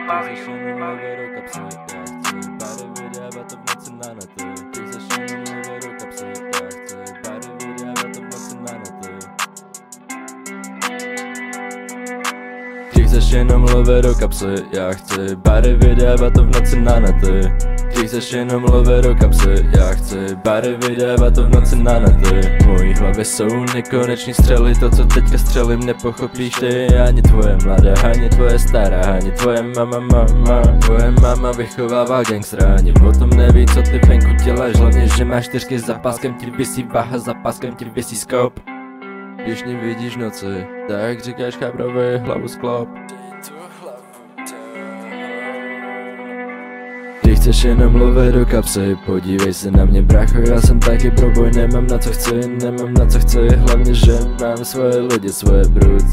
baví, baví. Já chci bary vydávat to v noci na nety. Ty chceš jenom mluvit do kapsy. Já chci bary vydávat to v noci na nety. Ty chceš jenom mluvit do kapsy. Já chci bary vydávat to v noci na nety. Ty chceš jenom mluvit do kapsy. Já chci bary vydávat to v noci na nety. V mojí hlavě jsou nekoneční střely. To co teďka střelím nepochopíš ty. Ani tvoje mladá, ani tvoje stará, ani tvoje mama. Tvoje mama vychovává gangstra, ani o tom neví co ty venku děláš. Hlavně že máš 4 za páskem ti visí váha, za páskem ti visí skop. Když nevidíš noci, tak říkáš chábrovi hlavu sklop. Ty chceš jenom mluvit do kapsy, podívej se na mě brácho, já jsem taky proboj, nemám na co chci, hlavně že mám svoje lidi, svoje brud.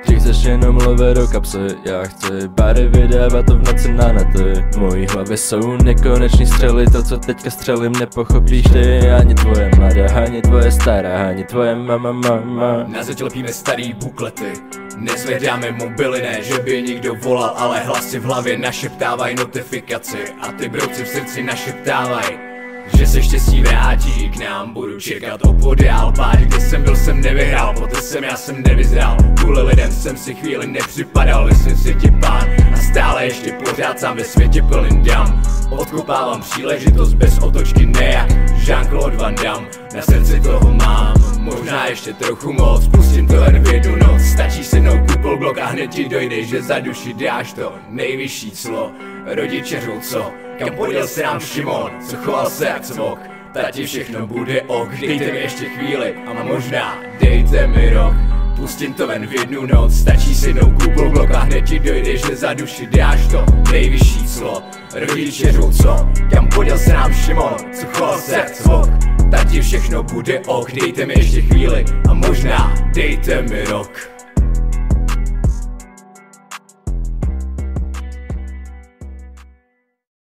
Ty chceš jenom mluvit do kapsy, já chci bary vydávat to v noci na nety. V mojí hlavě jsou nekoneční střely, to co teďka střelím nepochopíš ty. Ani tvoje mladá, ani tvoje stará, ani tvoje mama. Na zeď lepíme starý buklety, nezvedáme mobily, ne že by někdo volal, ale hlasy v hlavě našeptávají notifikaci a ty brouci v srdci našeptávají, že se štěstí vrátí k nám, budu čekat opodál. Páč, kde jsem byl, jsem nevyhrál, poté já jsem nevyzrál. Kvůli lidem jsem si chvíli nepřipadal, myslím si ti pán a stále ještě pořád sám ve světě plným dam. Odkopávám příležitost bez otočky, nejak Jean-Claude Van Damme. Na srdci toho mám, možná ještě trochu moc, pustím to jen v jednu noc. Stačí se mnou kupol blok a hned ti dojde, že za duši dáš to nejvyšší clo. Rodiče řou co, kam podjel se nám Šimon, co choval se jak cvok. Tati všechno bude ok, dejte mi ještě chvíli a možná dejte mi rok. Pustím to ven v jednu noc, stačí si jednou kupol blok a hned ti dojde, že za duši dáš to nejvyšší clo. Rodiče řou co, kam podjel se nám Šimon, co choval se jak cvok. Tati všechno bude ok, dejte mi ještě chvíli a možná dejte mi rok.